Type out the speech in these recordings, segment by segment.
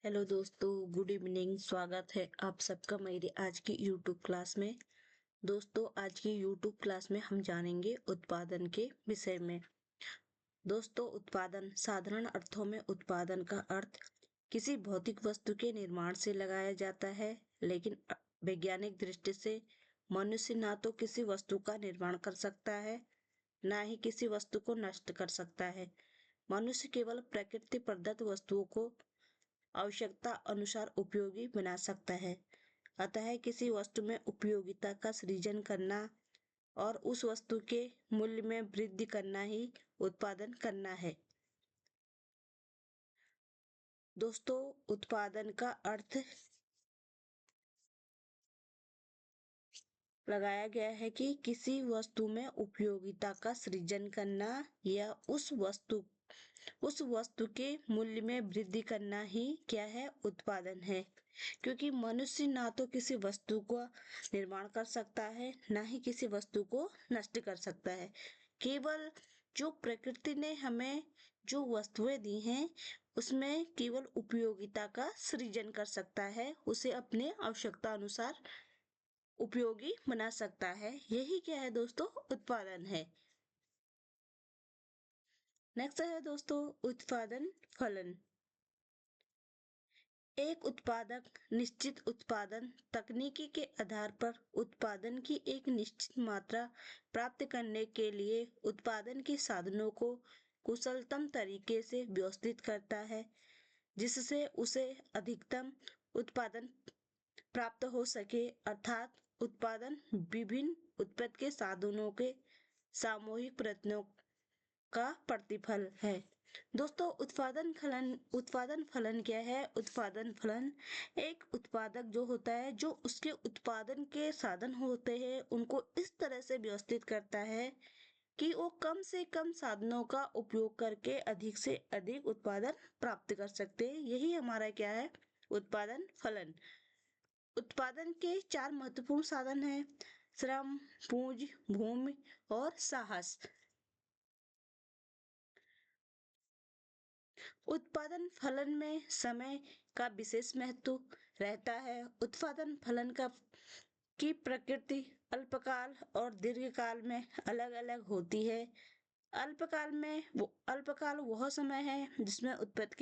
Hello दोस्तों, good evening. स्वागत है आप सबका मेरी आज की यूट्यूब क्लास में। दोस्तों, आज की यूट्यूब क्लास में हम जानेंगे उत्पादन के विषय में। दोस्तों, उत्पादन साधारण अर्थों में उत्पादन का अर्थ किसी भौतिक वस्तु के निर्माण से लगाया जाता है, लेकिन वैज्ञानिक दृष्टि से मनुष्य ना तो किसी वस्तु का निर्माण कर सकता है, ना ही किसी वस्तु को नष्ट कर सकता है। मनुष्य केवल प्रकृति प्रदत्त वस्तुओं को आवश्यकता अनुसार उपयोगी बना सकता है। अतः किसी वस्तु में उपयोगिता का सृजन करना और उस वस्तु के मूल्य में वृद्धि करना ही उत्पादन करना है। दोस्तों, उत्पादन का अर्थ लगाया गया है कि किसी वस्तु में उपयोगिता का सृजन करना या उस वस्तु के मूल्य में वृद्धि करना ही क्या है, उत्पादन है। क्योंकि मनुष्य ना तो किसी वस्तु का निर्माण कर सकता है, ना ही किसी वस्तु को नष्ट कर सकता है। केवल जो प्रकृति ने हमें जो वस्तुएं दी हैं, उसमें केवल उपयोगिता का सृजन कर सकता है, उसे अपने आवश्यकता अनुसार उपयोगी बना सकता है। यही क्या है दोस्तों, उत्पादन है। नेक्स्ट है दोस्तों, उत्पादन फलन। एक उत्पादक निश्चित उत्पादन तकनीकी के आधार पर उत्पादन की एक निश्चित मात्रा प्राप्त करने के लिए उत्पादन के साधनों को कुशलतम तरीके से व्यवस्थित करता है, जिससे उसे अधिकतम उत्पादन प्राप्त हो सके। अर्थात उत्पादन विभिन्न उत्पाद के साधनों के सामूहिक प्रयत्नों का प्रतिफल है। दोस्तों, उत्पादन फलन क्या है? उत्पादन फलन एक उत्पादक जो होता है, जो उसके उत्पादन के साधन होते हैं, उनको इस तरह से व्यवस्थित करता है कि वो कम से कम साधनों का उपयोग करके अधिक से अधिक उत्पादन प्राप्त कर सकते हैं। यही हमारा क्या है, उत्पादन फलन। उत्पादन के 4 महत्वपूर्ण साधन हैं: श्रम, पूंजी, भूमि और साहस। उत्पादन फलन में समय का विशेष महत्व रहता है। उत्पादन फलन की प्रकृति अल्पकाल और दीर्घकाल में अलग अलग होती है। अल्पकाल वह समय है जिसमें उत्पाद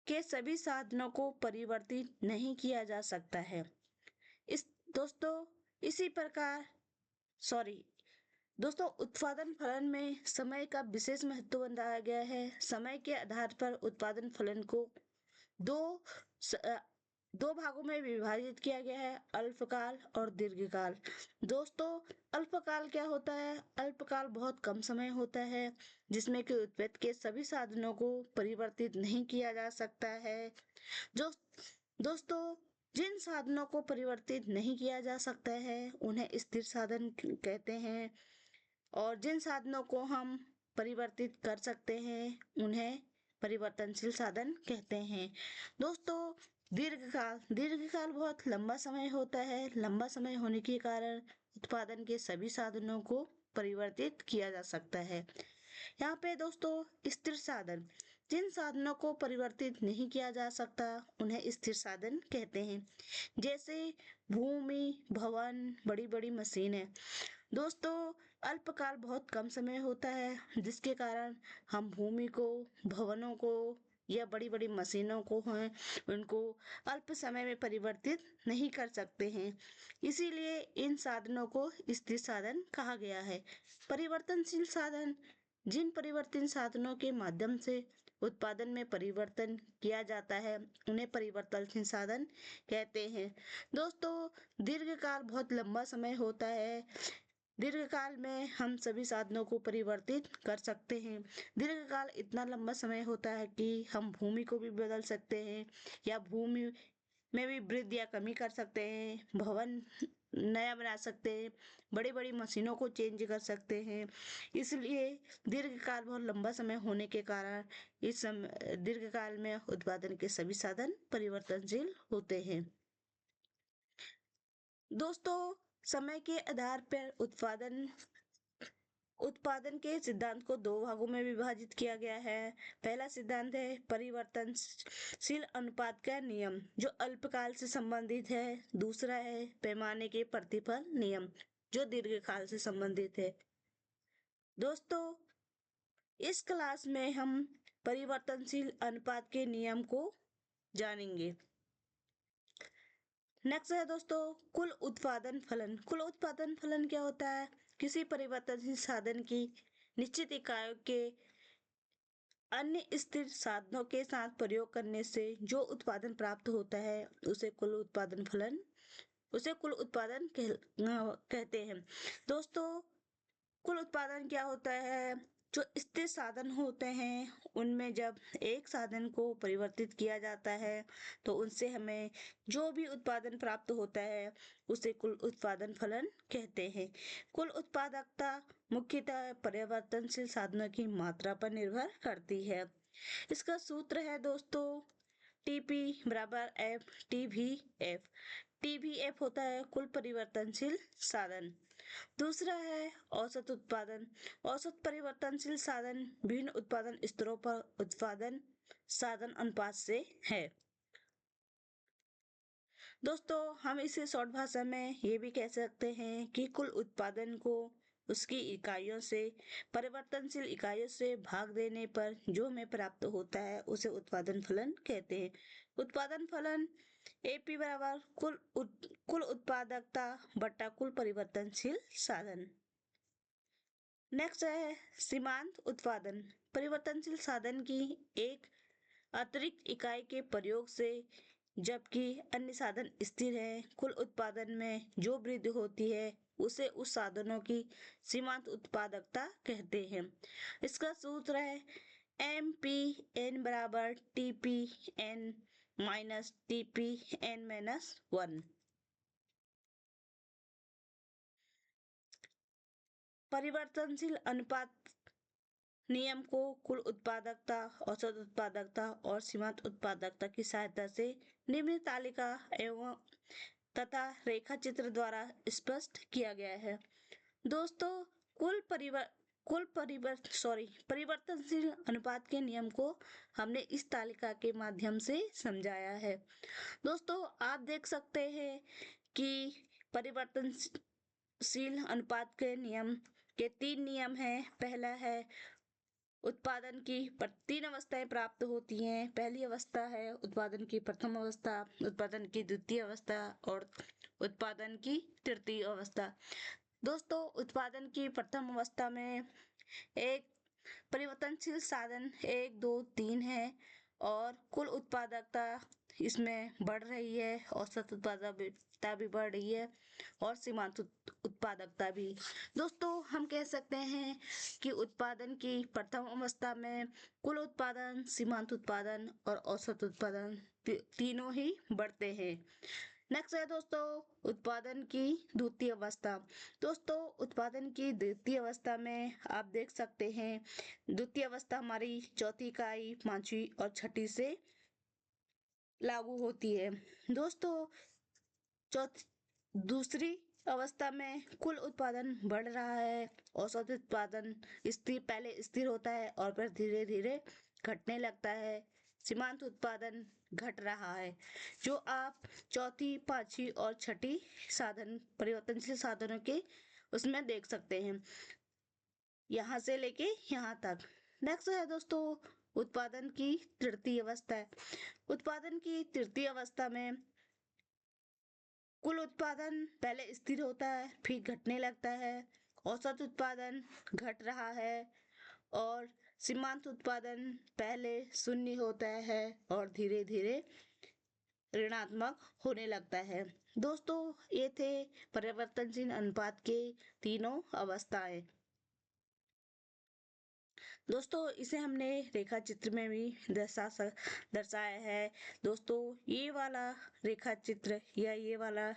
के सभी साधनों को परिवर्तित नहीं किया जा सकता है। इस दोस्तों इसी प्रकार सॉरी दोस्तों, उत्पादन फलन में समय का विशेष महत्व बताया गया है। समय के आधार पर उत्पादन फलन को दो दो भागों में विभाजित किया गया है: अल्पकाल और दीर्घकाल। दोस्तों, अल्पकाल क्या होता है? अल्पकाल बहुत कम समय होता है जिसमें कि उत्पाद के सभी साधनों को परिवर्तित नहीं किया जा सकता है। जो दोस्तों, जिन साधनों को परिवर्तित नहीं किया जा सकता है उन्हें स्थिर साधन कहते हैं, और जिन साधनों को हम परिवर्तित कर सकते हैं उन्हें परिवर्तनशील साधन कहते हैं। दोस्तों, दीर्घकाल बहुत लंबा समय होता है। लंबा समय होने के कारण उत्पादन के सभी साधनों को परिवर्तित किया जा सकता है। यहाँ पे दोस्तों स्थिर साधन, जिन साधनों को परिवर्तित नहीं किया जा सकता उन्हें स्थिर साधन कहते हैं, जैसे भूमि, भवन, बड़ी बड़ी मशीनें। दोस्तों, अल्पकाल बहुत कम समय होता है जिसके कारण हम भूमि को, भवनों को या बड़ी बड़ी मशीनों को हैं उनको अल्प समय में परिवर्तित नहीं कर सकते हैं। इसीलिए इन साधनों को स्थिर साधन कहा गया है। परिवर्तनशील साधन, जिन परिवर्तन साधनों के माध्यम से उत्पादन में परिवर्तन किया जाता है उन्हें परिवर्तनशील साधन कहते हैं। दोस्तों, दीर्घकाल बहुत लंबा समय होता है। दीर्घकाल में हम सभी साधनों को परिवर्तित कर सकते हैं। दीर्घकाल इतना लंबा समय होता है कि हम भूमि को भी बदल सकते हैं या भूमि में भी वृद्धि या कमी कर सकते हैं, भवन नया बना सकते हैं, बड़ी बड़ी मशीनों को चेंज कर सकते हैं। इसलिए दीर्घकाल बहुत लंबा समय होने के कारण इस दीर्घकाल में उत्पादन के सभी साधन परिवर्तनशील होते हैं। दोस्तों, समय के आधार पर उत्पादन के सिद्धांत को दो भागों में विभाजित किया गया है। पहला सिद्धांत है परिवर्तनशील अनुपात का नियम, जो अल्पकाल से संबंधित है। दूसरा है पैमाने के प्रतिफल नियम, जो दीर्घकाल से संबंधित है। दोस्तों, इस क्लास में हम परिवर्तनशील अनुपात के नियम को जानेंगे। नेक्स्ट है दोस्तों कुल उत्पादन फलन। कुल उत्पादन फलन क्या होता है? किसी परिवर्तनशील साधन की निश्चित इकाइयों के अन्य स्थिर साधनों के साथ प्रयोग करने से जो उत्पादन प्राप्त होता है उसे कुल उत्पादन कहते हैं। दोस्तों, कुल उत्पादन क्या होता है? जो स्थिर साधन होते हैं उनमें जब एक साधन को परिवर्तित किया जाता है तो उनसे हमें जो भी उत्पादन प्राप्त होता है उसे कुल उत्पादन फलन कहते हैं। कुल उत्पादकता मुख्यतः परिवर्तनशील साधनों की मात्रा पर निर्भर करती है। इसका सूत्र है दोस्तों TP बराबर F TVF। TVF होता है कुल परिवर्तनशील साधन। दूसरा है औसत उत्पादन। औसत परिवर्तनशील साधन विभिन्न उत्पादन स्तरों पर उत्पादन साधन अनुपात से है। दोस्तों, हम इसे शॉर्ट भाषा में ये भी कह सकते हैं कि कुल उत्पादन को उसकी इकाइयों से परिवर्तनशील इकाइयों से भाग देने पर जो हमें प्राप्त होता है उसे उत्पादन फलन कहते हैं। उत्पादन फलन AP बराबर कुल उत्पादकता बटा कुल परिवर्तनशील साधन। नेक्स्ट है सीमांत उत्पादन। परिवर्तनशील साधन की एक अतिरिक्त इकाई के प्रयोग से जबकि अन्य साधन स्थिर है, कुल उत्पादन में जो वृद्धि होती है उसे उस साधनों की सीमांत उत्पादकता कहते हैं। इसका सूत्र है MPN बराबर TPN माइनस TPN माइनस 1। परिवर्तनशील अनुपात नियम को कुल उत्पादकता, औसत उत्पादकता और सीमांत उत्पादकता की सहायता से निम्न तालिका एवं तथा रेखा चित्र द्वारा स्पष्ट किया गया है। दोस्तों, परिवर्तनशील अनुपात के नियम को हमने इस तालिका के माध्यम से समझाया है। दोस्तों, आप देख सकते हैं कि परिवर्तनशील अनुपात के नियम के 3 नियम हैं। पहला है उत्पादन की 3 अवस्थाएं प्राप्त होती हैं। पहली अवस्था है उत्पादन की प्रथम अवस्था, उत्पादन की द्वितीय अवस्था और उत्पादन की तृतीय अवस्था। दोस्तों, उत्पादन की प्रथम अवस्था में एक परिवर्तनशील साधन 1, 2, 3 है और कुल उत्पादकता इसमें बढ़ रही है, औसत उत्पादकता भी बढ़ रही है और सीमांत उत्पादकता भी। दोस्तों, हम कह सकते हैं कि उत्पादन की प्रथम अवस्था में कुल उत्पादन, सीमांत उत्पादन और औसत उत्पादन तीनों ही बढ़ते हैं। नेक्स्ट है दोस्तों उत्पादन की द्वितीय अवस्था। दोस्तों, उत्पादन की द्वितीय अवस्था में आप देख सकते हैं द्वितीय अवस्था हमारी चौथी इकाई, पांचवी और छठी से लागू होती है। दोस्तों, दूसरी अवस्था में कुल उत्पादन बढ़ रहा है, औसत उत्पादन पहले स्थिर होता है और फिर धीरे धीरे घटने लगता है, सीमांत उत्पादन घट रहा है, जो आप चौथी, पांचवी और छठी परिवर्तनशील साधनों के उसमें देख सकते हैं, यहाँ से लेके यहाँ तक। नेक्स्ट है दोस्तों उत्पादन की तृतीय अवस्था। उत्पादन की तृतीय अवस्था में कुल उत्पादन पहले स्थिर होता है फिर घटने लगता है, औसत उत्पादन घट रहा है और सीमांत उत्पादन पहले शून्य होता है और धीरे धीरे ऋणात्मक होने लगता है। दोस्तों, ये थे परिवर्तनशील अनुपात के तीनों अवस्थाएं। दोस्तों, इसे हमने रेखा चित्र में भी दर्शाया है। दोस्तों, ये वाला रेखा चित्र या ये वाला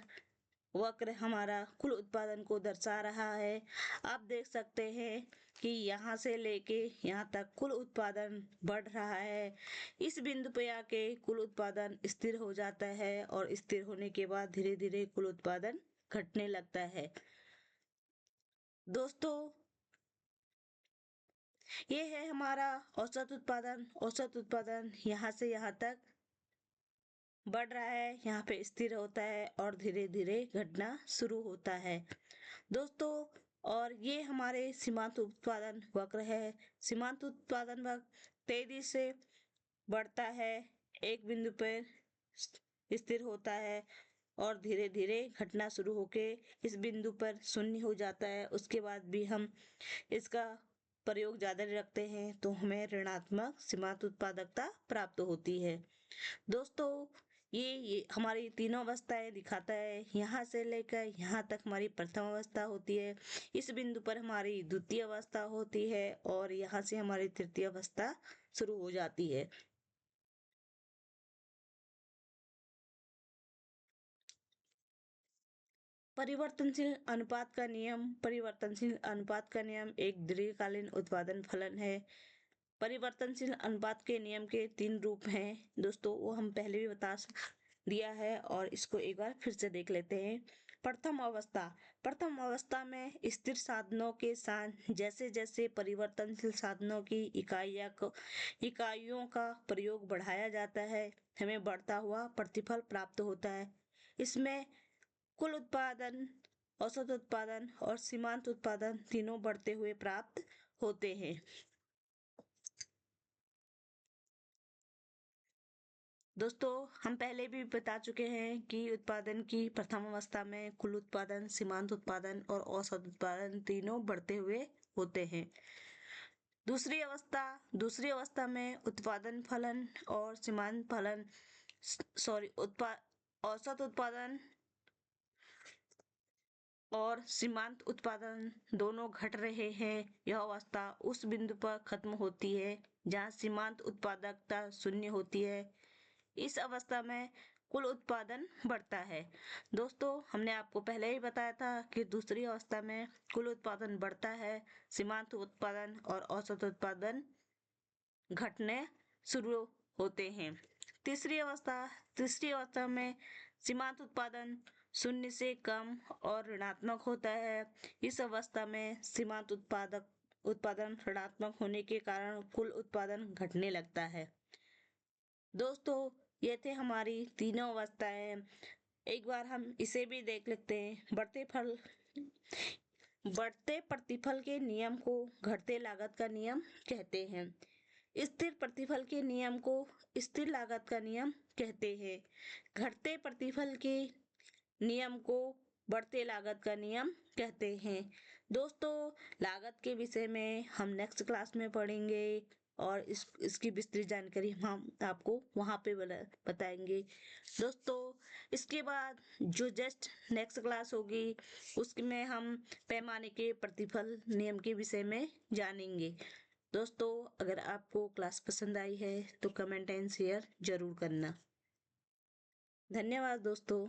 वक्र हमारा कुल उत्पादन को दर्शा रहा है। आप देख सकते हैं कि यहाँ से लेके यहाँ तक कुल उत्पादन बढ़ रहा है। इस बिंदु पे आके कुल उत्पादन स्थिर हो जाता है और स्थिर होने के बाद धीरे धीरे कुल उत्पादन घटने लगता है। दोस्तों, ये है हमारा औसत उत्पादन। औसत उत्पादन यहाँ से यहाँ तक बढ़ रहा है, यहाँ पे स्थिर होता है और धीरे धीरे घटना शुरू होता है दोस्तों। और ये हमारे सीमांत उत्पादन वक्र है। सीमांत उत्पादन वक्र तेजी से बढ़ता है, एक बिंदु पर स्थिर होता है और धीरे धीरे घटना शुरू होके इस बिंदु पर शून्य हो जाता है। उसके बाद भी हम इसका प्रयोग ज्यादा रखते हैं तो हमें ऋणात्मक सीमांत उत्पादकता प्राप्त होती है दोस्तों। ये हमारी तीनों अवस्थाएं दिखाता है। यहाँ से लेकर यहाँ तक हमारी प्रथम अवस्था होती है, इस बिंदु पर हमारी द्वितीय अवस्था होती है और यहाँ से हमारी तृतीय अवस्था शुरू हो जाती है। परिवर्तनशील अनुपात का नियम। परिवर्तनशील अनुपात का नियम एक दीर्घकालीन उत्पादन फलन है। परिवर्तनशील अनुपात के नियम के 3 रूप हैं दोस्तों, वो हम पहले भी बता दिया है और इसको एक बार फिर से देख लेते हैं। प्रथम अवस्था। प्रथम अवस्था में स्थिर साधनों के साथ जैसे जैसे परिवर्तनशील साधनों की इकाइयों का प्रयोग बढ़ाया जाता है, हमें बढ़ता हुआ प्रतिफल प्राप्त होता है। इसमें कुल उत्पादन, औसत उत्पादन और सीमांत उत्पादन तीनों बढ़ते हुए प्राप्त होते हैं दोस्तों। हम पहले भी बता चुके हैं कि उत्पादन की प्रथम अवस्था में कुल उत्पादन, सीमांत उत्पादन और औसत उत्पादन तीनों बढ़ते हुए होते हैं। दूसरी अवस्था में उत्पादन फलन और सीमांत फलन औसत उत्पादन और सीमांत उत्पादन दोनों घट रहे हैं। यह अवस्था उस बिंदु पर खत्म होती है जहां सीमांत उत्पादकता शून्य होती है। इस अवस्था में कुल उत्पादन बढ़ता है दोस्तों। हमने आपको पहले ही बताया था कि दूसरी अवस्था में कुल उत्पादन बढ़ता है, सीमांत उत्पादन और औसत उत्पादन घटने शुरू होते हैं। तीसरी अवस्था में सीमांत उत्पादन शून्य से कम और ऋणात्मक होता है। इस अवस्था में सीमांत उत्पादन ऋणात्मक होने के कारण कुल उत्पादन घटने लगता है दोस्तों। ये थे हमारी तीनों अवस्थाएं। एक बार हम इसे भी देख लेते हैं। बढ़ते प्रतिफल के नियम को घटते लागत का नियम कहते हैं। स्थिर प्रतिफल के नियम को स्थिर लागत का नियम कहते हैं। घटते प्रतिफल के नियम को बढ़ते लागत का नियम कहते हैं दोस्तों। लागत के विषय में हम नेक्स्ट क्लास में पढ़ेंगे और इसकी विस्तृत जानकारी हम आपको वहाँ पे बताएंगे दोस्तों। इसके बाद जो जस्ट नेक्स्ट क्लास होगी उसमें हम पैमाने के प्रतिफल नियम के विषय में जानेंगे दोस्तों। अगर आपको क्लास पसंद आई है तो कमेंट एंड शेयर जरूर करना। धन्यवाद दोस्तों।